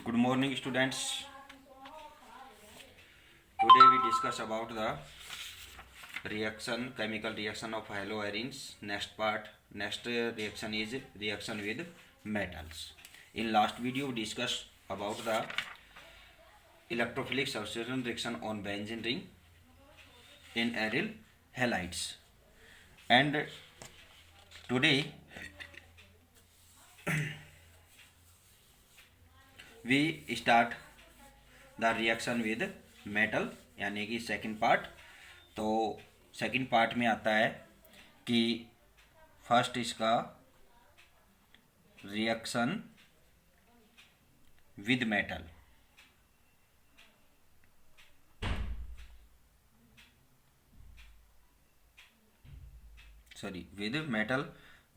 Good morning, students. Today we discuss about the reaction, chemical reaction of haloarenes. Next reaction is reaction with metals. In last video we discussed about the electrophilic substitution reaction on benzene ring in aryl halides, and today we start the reaction with metal यानी कि second part. तो second part में आता है कि first इसका reaction with metal, sorry with metal,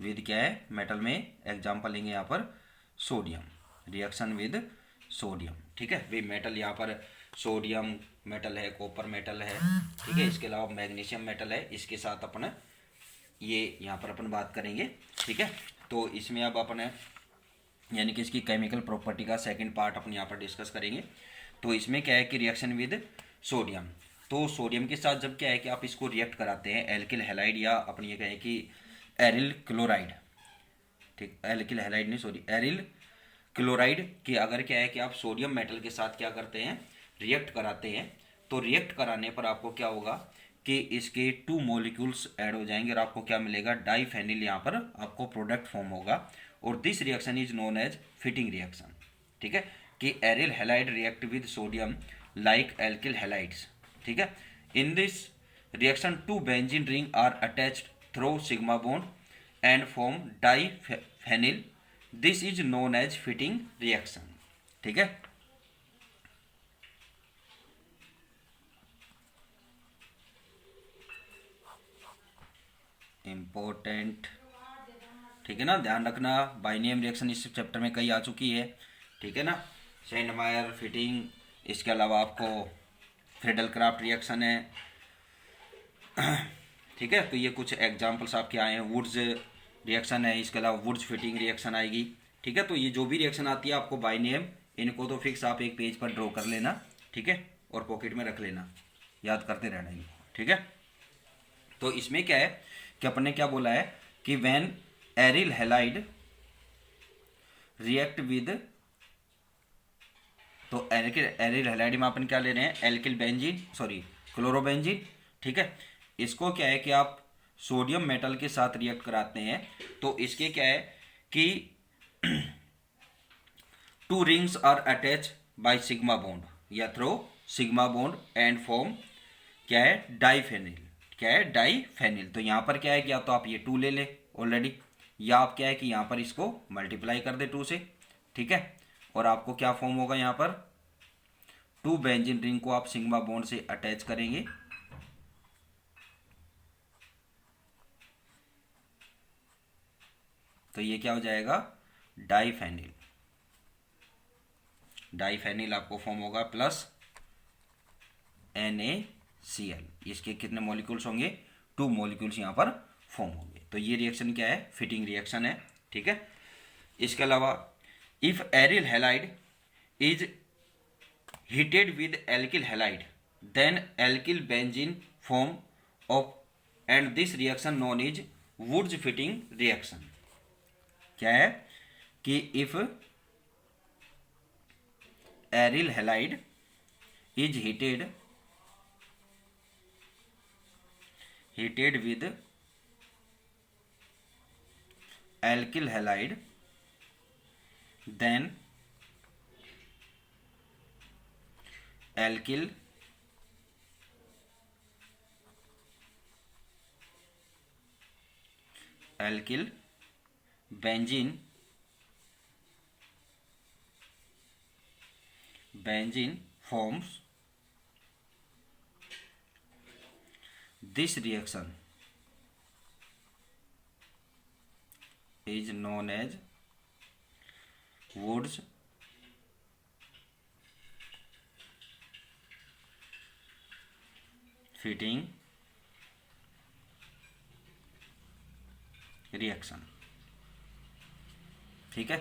with क्या है मेटल में एग्जांपल लेंगे यहाँ पर सोडियम, रिएक्शन विद सोडियम। ठीक है भाई, मेटल यहाँ पर सोडियम मेटल है, कॉपर मेटल है, ठीक है, इसके अलावा मैग्नीशियम मेटल है, इसके साथ अपन ये यहाँ पर अपन बात करेंगे। ठीक है, तो इसमें अब अपन यानी कि इसकी केमिकल प्रॉपर्टी का सेकंड पार्ट अपन यहाँ पर डिस्कस करेंगे। तो इसमें क्या है कि रिएक्शन विद सोडियम, तो सोडियम के साथ जब क्या है कि आप इसको रिएक्ट कराते हैं एल्किल हैलाइड या अपन ये कहें कि एरिल क्लोराइड, ठीक, एल्किल हैलाइड नहीं सॉरी एरिल क्लोराइड की अगर क्या है कि आप सोडियम मेटल के साथ क्या करते हैं रिएक्ट कराते हैं, तो रिएक्ट कराने पर आपको क्या होगा कि इसके 2 मॉलिक्यूल्स ऐड हो जाएंगे और आपको क्या मिलेगा डाइफेनिल, यहाँ पर आपको प्रोडक्ट फॉर्म होगा। और this reaction is known as Fittig reaction. ठीक है, कि aryl halide react with sodium like alkyl halides. ठीक है, in this reaction 2 benzene ring are attached through sigma bond and form diphenyl. This is known as Fittig reaction. ठीक है, important, ठीक है ना, ध्यान रखना। बाइनियम रिएक्शन इस चैप्टर में कई आ चुकी है, ठीक है ना, सेंडमायर फिटिंग, इसके अलावा आपको फ्रेडल क्राफ्ट रिएक्शन है। ठीक है, तो ये कुछ एग्जांपल्स आपके आए हैं। वुड्स रिएक्शन है, इसके अलावा वुड्स फिटिंग रिएक्शन आएगी। ठीक है, तो ये जो भी रिएक्शन आती है आपको बाय नेम, इनको तो फिक्स आप एक पेज पर ड्रॉ कर लेना, ठीक है, और पॉकेट में रख लेना, याद करते रहना इनको। ठीक है, तो इसमें क्या है कि अपन ने क्या बोला है कि when aryl halide react with, तो एरिल हैलाइड में अपन क्या ले रहे हैं एल्किल बेंजीन सॉरी क्लोरोबेंजीन। ठीक है, इसको क्या है कि आप सोडियम मेटल के साथ रिएक्ट कराते हैं, तो इसके क्या है कि 2 rings are attach by sigma bond या through sigma bond and form क्या है डाइफेनिल, क्या है डाइफेनिल। तो यहाँ पर क्या है कि या तो आप ये 2 ले लें ऑलरेडी, या आप क्या है कि यहाँ पर इसको मल्टीप्लाई कर दे 2 से। ठीक है, और आपको क्या फॉर्म होगा यहाँ पर 2 बेंजीन रिंग को आप सिग्मा बॉन्ड से अटैच करेंगे, तो ये क्या हो जाएगा डाइफेनिल। डाइफेनिल आपको फॉर्म होगा प्लस NaCl, इसके कितने मॉलिक्यूल्स होंगे 2 मॉलिक्यूल्स यहाँ पर फॉर्म होंगे। तो ये रिएक्शन क्या है फिटिंग रिएक्शन है। ठीक है, इसके अलावा if aryl halide is heated with alkyl halide then alkyl benzene form of and this reaction known is Wurtz Fittig reaction. क्या है कि if aryl halide is heated with alkyl halide then alkyl benzene forms. This reaction is known as Woods fitting reaction. ठीक है,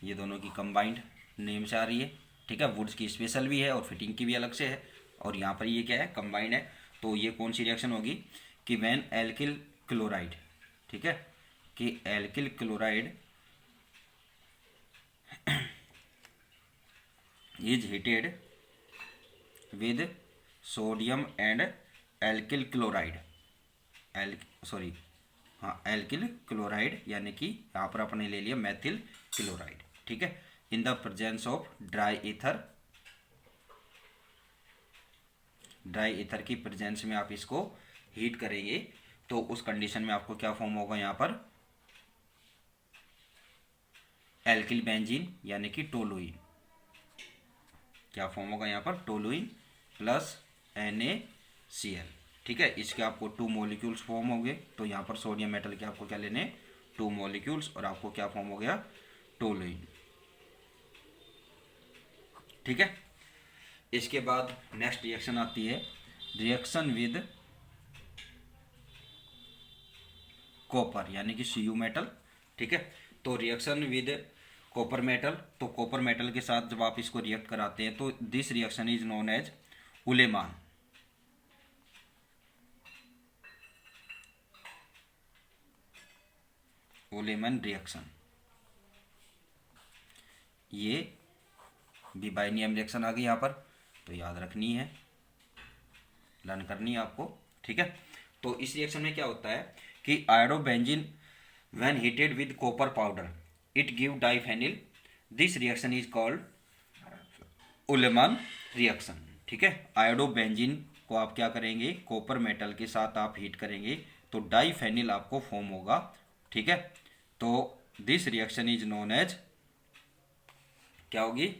ये दोनों की combined name से आ रही है, ठीक है। वुड्स की स्पेशल भी है और फिटिंग की भी अलग से है, और यहाँ पर ये क्या है, कंबाइंड है। तो ये कौन सी रिएक्शन होगी कि व्हेन एल्किल क्लोराइड, ठीक है, कि alkyl chloride is heated with sodium and alkyl chloride, L sorry हाँ एल्किल क्लोराइड, यानी कि यहाँ पर आपने ले लिया मैथिल क्लोराइड, ठीक है, in the presence of dry ether, dry ether की प्रेजेंस में आप इसको हीट करेंगे तो उस कंडीशन में आपको क्या फॉर्म होगा यहाँ पर, एल्किल बेंजीन यानी कि टोलुइन, क्या फॉर्म होगा यहाँ पर, टोलुइन प्लस NaCl, ठीक है। इसके आपको 2 मॉलिक्यूल्स फॉर्म हो गए। तो यहाँ पर सोडियम मेटल के आपको क्या लेने, 2 मॉलिक्यूल्स, और आपको क्या फॉर्म हो गया, टोलुइन, ठीक है। इसके बाद नेक्स्ट रिएक्शन आती है रिएक्शन विद कॉपर यानी कि Cu मेटल, ठीक है। तो रिएक्शन विद कॉपर मेटल, तो कॉपर मेटल के साथ जब आप इसको रिएक्ट कराते हैं तो this reaction is known as Ullmann, Ullmann reaction. ये भी बाइनियम रिएक्शन आ गई यहाँ पर, तो याद रखनी है, लर्न करनी है आपको, ठीक है। तो इस रिएक्शन में क्या होता है कि iodobenzene when heated with copper powder it give diphenyl, this reaction is called Ullmann reaction, ठीक है। आयोडोबेंजीन को आप क्या करेंगे, कॉपर मेटल के साथ आप हीट करेंगे तो डाइफेनिल आपको फॉर्म होगा, ठीक है। तो this reaction is known as क्या होगी,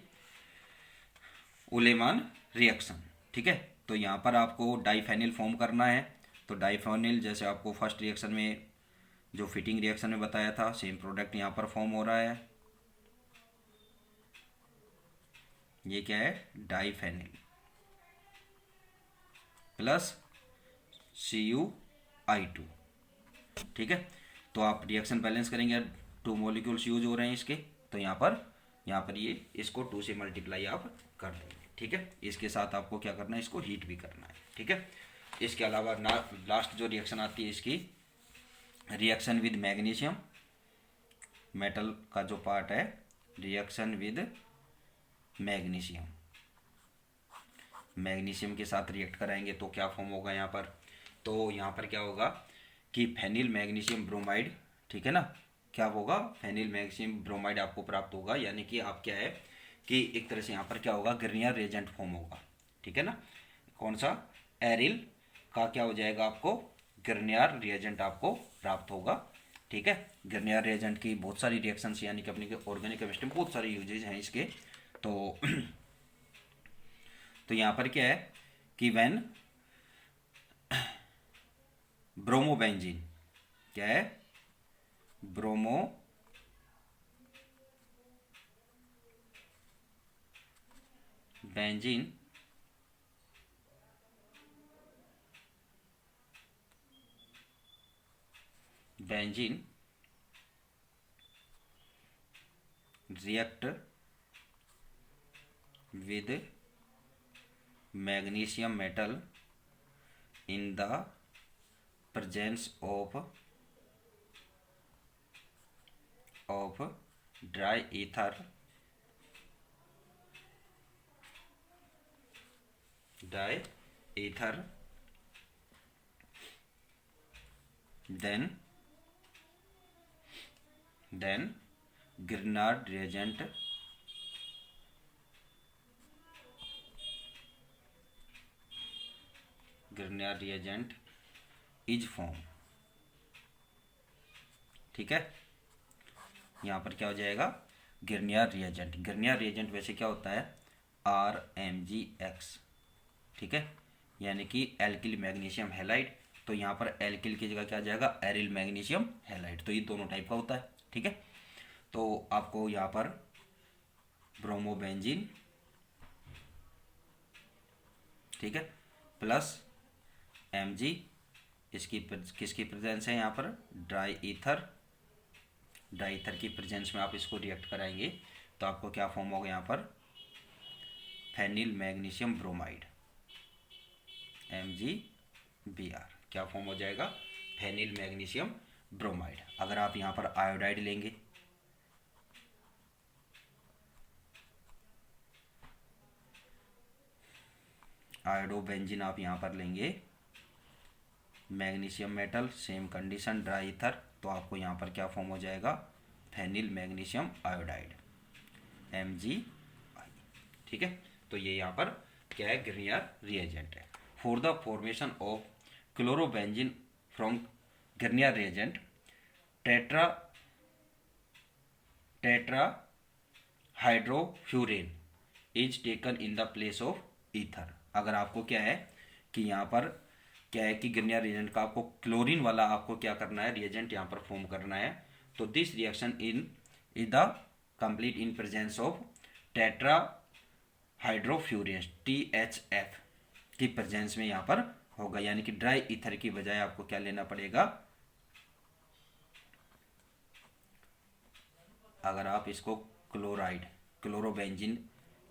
उलेमान रिएक्शन, ठीक है। तो यहाँ पर आपको डाइफेनिल फॉर्म करना है, तो डाइफेनिल जैसे आपको फर्स्ट रिएक्शन में जो फिटिंग रिएक्शन में बताया था सेम प्रोडक्ट यहाँ पर फॉर्म हो रहा है, ये क्या है, डाइफेनिल प्लस CuI2, ठीक है। तो आप रिएक्शन बैलेंस करेंगे, 2 मॉलिक्यूल्स यूज हो रहे हैं इसके, तो यहाँ पर ये इसको 2 से मल्टीप्लाई आप कर देंगे, ठीक है। इसके साथ आपको क्या करना है, इसको हीट भी करना है, ठीक है। इसके अलावा लास्ट जो रिएक्शन आती है इसकी, रिएक्शन विद मैग्नीशियम, मेटल का जो पार्ट है, रिएक्शन विद मैग्नीशियम, मैग्नीशियम के साथ रिएक्ट कराएंगे तो क्या फॉर्म होगा यहाँ पर, तो यहाँ पर क्या होगा कि फेनिल मैग्नीशियम ब्रोमाइड, ठीक है ना, क्या होगा, फेनिल मैग्नीशियम ब्रोमाइड आपको प्राप्त होगा, यानी कि आप क्या है कि एक तरह से यहाँ पर क्या होगा, गर्नियर रिएजेंट फॉर्म होगा, ठीक है ना, कौन सा, एरिल का क्या हो जाएगा, आपको गर्नियर रिएजेंट आपको प्राप्त होगा, ठीक है। गर्नियर रिएजेंट की बहुत सारी रिएक्शंस यानी कि अपनी ऑर्गेनिक केमिस्ट्री में बहुत सारे यूजेज हैं इसके। तो तो यहाँ पर क्या है कि व्हेन ब्रोमोबेंजीन, क्या है, bromo benzene react with magnesium metal in the presence of dry ether, then Grignard reagent is form, ठीक है। यहाँ पर क्या हो जाएगा, गिरनियर रिएजेंट, गिरनियर रिएजेंट वैसे क्या होता है, RMgX, ठीक है, यानी कि एल्किल मैग्नीशियम हैलाइड, तो यहाँ पर एल्किल की जगह क्या आ जाएगा, एरिल मैग्नीशियम हैलाइड, तो ये दोनों टाइप का होता है, ठीक है। तो आपको यहाँ पर ब्रोमोबेंजीन, ठीक है, प्लस Mg, इसकी किसकी प्रेजेंस है यहाँ पर, ड्राई ईथर की प्रेजेंस में आप इसको रिएक्ट कराएंगे तो आपको क्या फॉर्म होगा यहाँ पर, फेनिल मैग्नीशियम ब्रोमाइड, MgBr, क्या फॉर्म हो जाएगा, फेनिल मैग्नीशियम ब्रोमाइड। अगर आप यहाँ पर आयोडाइड लेंगे, आयोडोबेंजीन आप यहाँ पर लेंगे, magnesium metal, same condition, dry ether, तो आपको यहाँ पर क्या फॉर्म हो जाएगा, फेनिल मैग्नीशियम आयोडाइड, MgI। ठीक है, तो ये यहाँ पर क्या है, गिरनियर रिएजेंट है। For the formation of chlorobenzene from Grignard reagent, tetrahydrofuran is taken in the place of ether. अगर आपको क्या है कि यहाँ पर क्या है कि गिरनियर रिएजेंट का आपको क्लोरीन वाला आपको क्या करना है, रिएजेंट यहाँ पर फॉर्म करना है, तो this reaction is the complete in presence of tetrahydrofuran THF की प्रेजेंस में यहाँ पर होगा, यानी कि ड्राई ईथर की बजाय आपको क्या लेना पड़ेगा, अगर आप इसको क्लोरोबेंजीन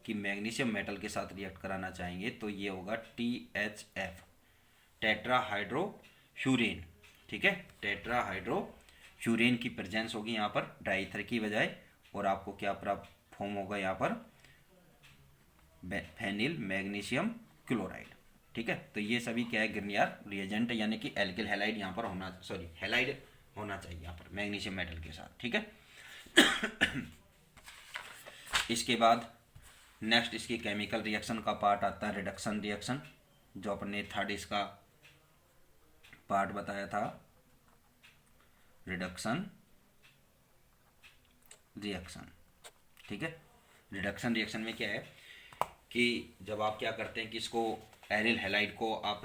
की मैग्नीशियम मेटल के साथ रिएक्ट कराना चाहेंगे तो ये होगा THF, टेट्राहाइड्रोफ्यूरेन। ठीक है, टेट्राहाइड्रोफ्यूरेन की प्रेजेंस होगी यहाँ पर ड्राई ईथर की बजाय, और आपको क्या प्राप्त फॉर्म होगा यहाँ पर, फेनिल मैग्नीशियम क्लोराइड। ठीक है, तो ये सभी क्या है, गिरनियर रिएजेंट, यानी कि एल्किल हैलाइड यहाँ पर होना, सॉरी हैलाइड होना चाहिए यहाँ पर मैग्नीशियम मेटल के साथ। ठीक है, इसके बाद नेक्स्ट इसकी केमिकल रिएक्शन का पार्ट आता है रिडक्शन रिएक्शन, जो अपने थर्ड इसका पार्ट बताया था, रिडक्शन रिएक्शन। ठीक है, रिडक्शन रिएक्शन में क्या है कि जब आप क्या करते हैं कि इसको एरिल हैलाइड को आप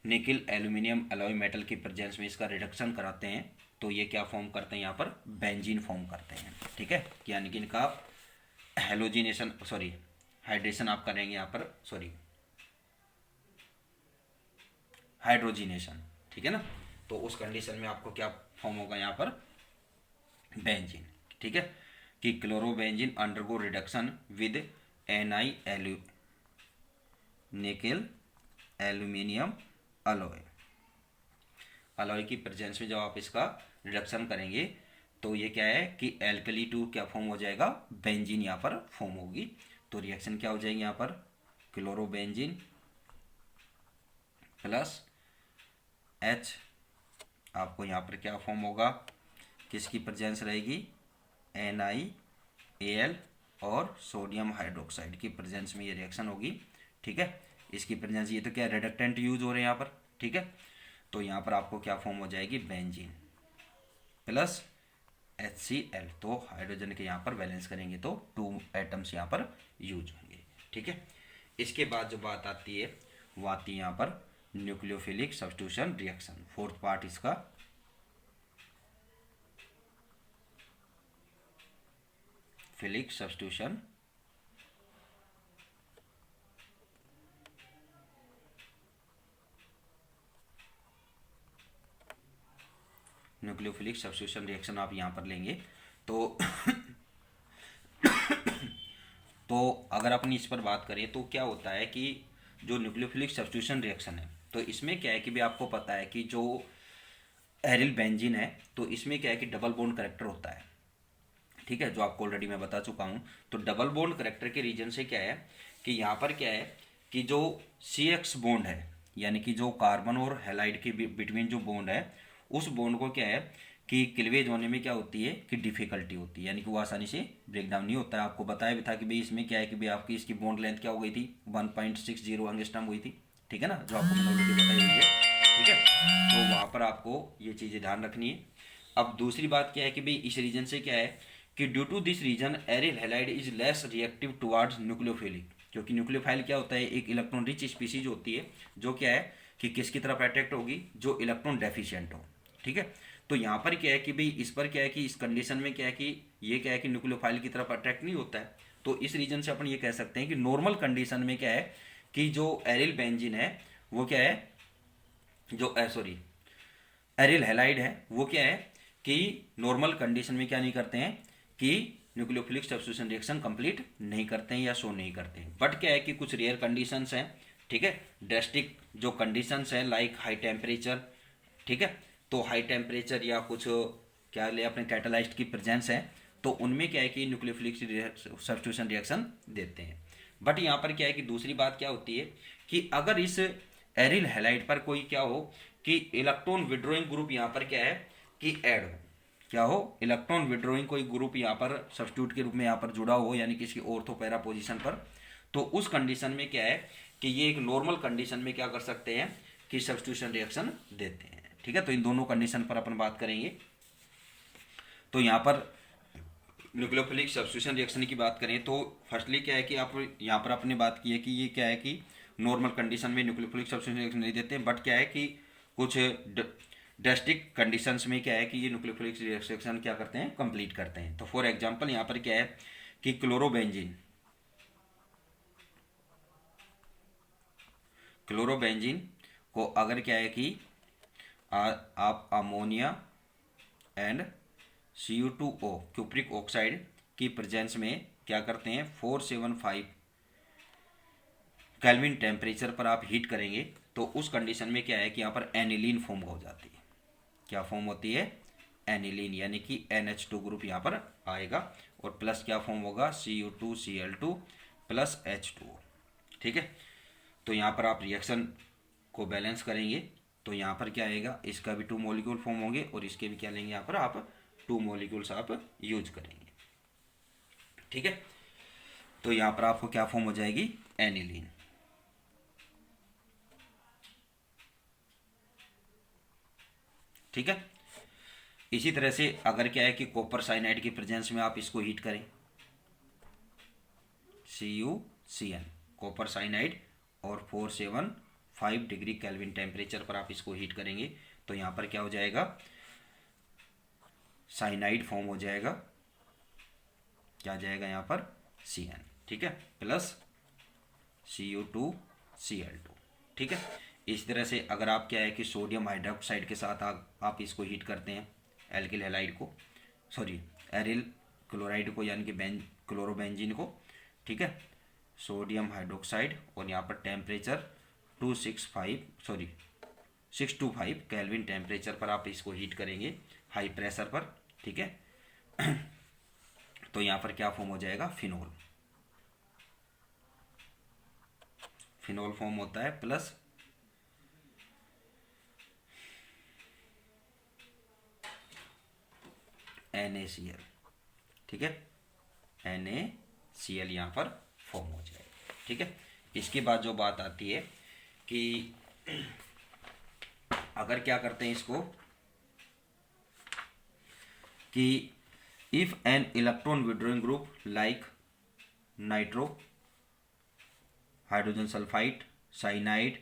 निकिल एल्यूमिनियम अलॉय मेटल की प्रेजेंस में इसका रिडक्शन कराते हैं, तो ये क्या फॉर्म करते हैं यहाँ पर, बेंजीन फॉर्म करते हैं। ठीक है, यानी कि इनका हेलोजिनेशन, सॉरी हाइड्रेशन आप करेंगे यहाँ पर, सॉरी हाइड्रोजिनेशन। ठीक है ना, तो उस कंडीशन में आपको क्या फॉर्म होगा यहाँ पर, बेंजीन। ठीक है, कि chlorobenzene undergo reduction with Ni nickel aluminium alloy की प्रेजेंस में जब आप इसका रिडक्शन करेंगे तो ये क्या है कि एल्कली 2 क्या फॉर्म हो जाएगा, बेंजीन यहाँ पर फॉर्म होगी। तो रिएक्शन क्या हो जाएगी यहाँ पर, क्लोरोबेंजीन प्लस H, आपको यहाँ पर क्या फॉर्म होगा, किसकी प्रेजेंस रहेगी, NiAl और सोडियम हाइड्रोक्साइड की प्रेजेंस में ये रिएक्शन होगी। ठीक है, इसकी प्रेजेंस, ये तो क्या रिडक्टेंट यूज हो रहे हैं यहाँ पर। ठीक है, तो यहाँ पर आपको क्या फॉर्म हो जाएगी, बेंजीन प्लस HCl, तो हाइड्रोजन के यहाँ पर बैलेंस करेंगे तो 2 एटम्स यहाँ पर यूज होंगे। ठीक है, इसके बाद जो बात आती है वो आती है यहाँ पर nucleophilic substitution reaction, fourth part इसका। Philic substitution nucleophilic substitution reaction आप यहाँ पर लेंगे तो तो अगर अपन इस पर बात करें तो क्या होता है कि जो न्यूक्लियोफिलिक सब्स्टिट्यूशन रिएक्शन है, तो इसमें क्या है कि भी आपको पता है कि जो एरिल बेंजीन है तो इसमें क्या है कि डबल बॉन्ड करेक्टर होता है। ठीक है, जो आपको ऑलरेडी मैं बता चुका हूँ। तो डबल बॉन्ड करेक्टर के रीजन से क्या है कि यहाँ पर क्या है कि जो CX बॉन्ड है, यानी कि जो कार्बन और हैलाइड के बिटवीन जो बॉन्ड है, उस बॉन्ड को क्या है कि क्लीवेज होने में क्या होती है कि डिफिकल्टी होती है, यानी कि वो आसानी से ब्रेक डाउन नहीं होता है। आपको बताया भी था कि भाई इसमें क्या है कि भाई आपकी इसकी बॉन्ड लेंथ क्या हो गई थी, 1.60 एंगस्ट्रॉम हुई थी। ठीक है ना, जो आपको मैंने ऑलरेडी बताई हुई है। ठीक है, तो वहाँ पर आपको ये चीज़ें ध्यान रखनी है। अब दूसरी बात क्या है कि भाई इस रीजन से क्या है कि due to this reason aryl halide is less reactive towards nucleophilic, क्योंकि न्यूक्लियोफाइल क्या होता है, एक इलेक्ट्रॉन रिच स्पीसीज होती है जो क्या है कि किसकी तरफ अट्रैक्ट होगी, जो इलेक्ट्रॉन डेफिशिएंट हो। ठीक है, तो यहाँ पर क्या है कि भाई इस पर क्या है कि इस कंडीशन में क्या है कि ये क्या है कि न्यूक्लियोफाइल की तरफ अट्रैक्ट नहीं होता है। तो इस रीजन से अपन ये कह सकते हैं कि नॉर्मल कंडीशन में क्या है कि जो एरिल बेंजीन है वो क्या है, जो सॉरी एरिल हैलाइड है वो क्या है कि नॉर्मल कंडीशन में क्या नहीं करते हैं कि न्यूक्लियोफिलिक सब्स्टिट्यूशन रिएक्शन कंप्लीट नहीं करते हैं या शो नहीं करते हैं। बट क्या है कि कुछ रेयर कंडीशंस हैं, ठीक है, ड्रेस्टिक जो कंडीशंस हैं लाइक हाई टेम्परेचर, ठीक है, तो हाई टेम्परेचर या कुछ क्या ले अपने कैटालाइस्ट की प्रेजेंस है, तो उनमें क्या है कि न्यूक्लियोफिलिक सब्स्टिट्यूशन रिएक्शन देते हैं। बट यहाँ पर क्या है कि दूसरी बात क्या होती है कि अगर इस एरिल हैलाइड पर कोई क्या हो कि इलेक्ट्रॉन विड्रॉइंग ग्रुप यहाँ पर क्या है कि ऐड हो, क्या हो, इलेक्ट्रॉन विड्रॉइंग कोई ग्रुप यहाँ पर सब्स्टिट्यूट के रूप में यहाँ पर जुड़ा हो, यानी किसी ऑर्थो पैरा पोजीशन पर, तो उस कंडीशन में क्या है कि ये एक नॉर्मल कंडीशन में क्या कर सकते हैं कि सब्स्टिट्यूशन रिएक्शन देते हैं, ठीक है। तो इन दोनों कंडीशन पर अपन बात करेंगे। तो यहाँ पर न्यूक्लियोफिलिक सब्स्टिट्यूशन रिएक्शन की बात करें तो फर्स्टली क्या है कि आप यहाँ पर आपने बात की है कि ये क्या है कि नॉर्मल कंडीशन में न्यूक्लियोफिलिक सब्स्टिट्यूशन रिएक्शन नहीं देते हैं, बट क्या है कि कुछ ड्रेस्टिक कंडीशंस में क्या है कि ये न्यूक्लियोफिलिक रिएक्शन क्या करते हैं, कंप्लीट करते हैं। तो फॉर एग्जांपल यहाँ पर क्या है कि क्लोरोबेंजीन को अगर क्या है कि आप ammonia and Cu2O cupric oxide की प्रेजेंस में क्या करते हैं 475 केल्विन टेम्परेचर पर आप हीट करेंगे, तो उस कंडीशन में क्या है कि यहाँ पर एनिलीन फॉर्म हो जाती है। क्या फॉर्म होती है, एनिलीन, यानी कि NH2 ग्रुप यहाँ पर आएगा और प्लस क्या फॉर्म होगा Cu2Cl2 प्लस H2O, ठीक है। तो यहाँ पर आप रिएक्शन को बैलेंस करेंगे तो यहाँ पर क्या आएगा, इसका भी 2 मॉलिक्यूल फॉर्म होंगे और इसके भी क्या लेंगे यहाँ पर आप 2 मॉलिक्यूल्स आप यूज करेंगे, ठीक है। तो यहाँ पर आपको क्या फॉर्म हो जाएगी, एनिलीन, ठीक है। इसी तरह से अगर क्या है कि कॉपर साइनाइड की प्रेजेंस में आप इसको हीट करें, CuCN कॉपर साइनाइड, और 475 डिग्री केल्विन टेम्परेचर पर आप इसको हीट करेंगे, तो यहाँ पर क्या हो जाएगा, साइनाइड फॉर्म हो जाएगा, क्या जाएगा यहाँ पर Cn, ठीक है, प्लस Cu2Cl2, ठीक है। इस तरह से अगर आप क्या है कि सोडियम हाइड्रोक्साइड के साथ आप इसको हीट करते हैं, एल्किल हैलाइड को, सॉरी एरिल क्लोराइड को, यानी कि क्लोरोबेंजीन को, ठीक है, सोडियम हाइड्रोक्साइड, और यहाँ पर टेम्परेचर 625 केल्विन टेम्परेचर पर आप इसको हीट करेंगे हाई प्रेशर पर, ठीक है। तो यहाँ पर क्या फॉर्म हो जाएगा, फिनोल फॉर्म होता है, प्लस NaCl, ठीक है, NaCl यहाँ पर फॉर्म हो जाएगा, ठीक है। इसके बाद जो बात आती है कि अगर क्या करते हैं इसको कि if an electron withdrawing group like nitro, hydrogen sulphide, cyanide,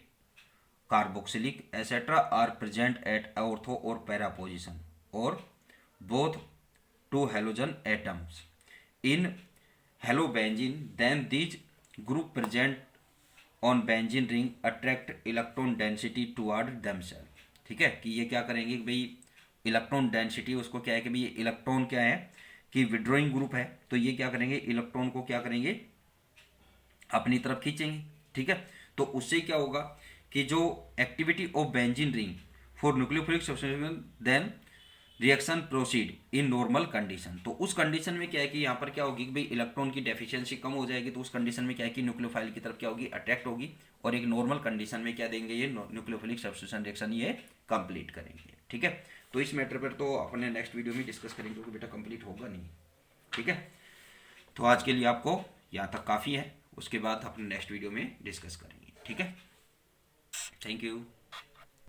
carboxylic etcetera are present at ortho और पैरा पोजिशन और both 2 halogen atoms in halobenzene, then these group present on benzene ring attract electron density toward themselves, ठीक है। कि ये क्या करेंगे भाई, electron density, उसको क्या है कि भाई इलेक्ट्रॉन क्या है कि विड्रॉइंग ग्रुप है, तो ये क्या करेंगे, इलेक्ट्रॉन को क्या करेंगे, अपनी तरफ खींचेंगे, ठीक है। तो उससे क्या होगा कि जो activity of benzene ring for nucleophilic substitution then reaction proceed in normal condition, तो उस कंडीशन में क्या है कि यहाँ पर क्या होगी कि भाई इलेक्ट्रॉन की डेफिशिएंसी कम हो जाएगी, तो उस कंडीशन में क्या है कि न्यूक्लियोफाइल की तरफ क्या होगी, अट्रैक्ट होगी, और एक नॉर्मल कंडीशन में क्या देंगे, ये न्यूक्लियोफिलिक सब्स्टिट्यूशन रिएक्शन ये कंप्लीट करेंगे, ठीक है। तो इस मैटर पर तो अपने नेक्स्ट वीडियो में डिस्कस करेंगे क्योंकि बेटा कंप्लीट होगा नहीं, ठीक है। तो आज के लिए आपको यहाँ तक काफ़ी है, उसके बाद अपने नेक्स्ट वीडियो में डिस्कस करेंगे, ठीक है। Thank you.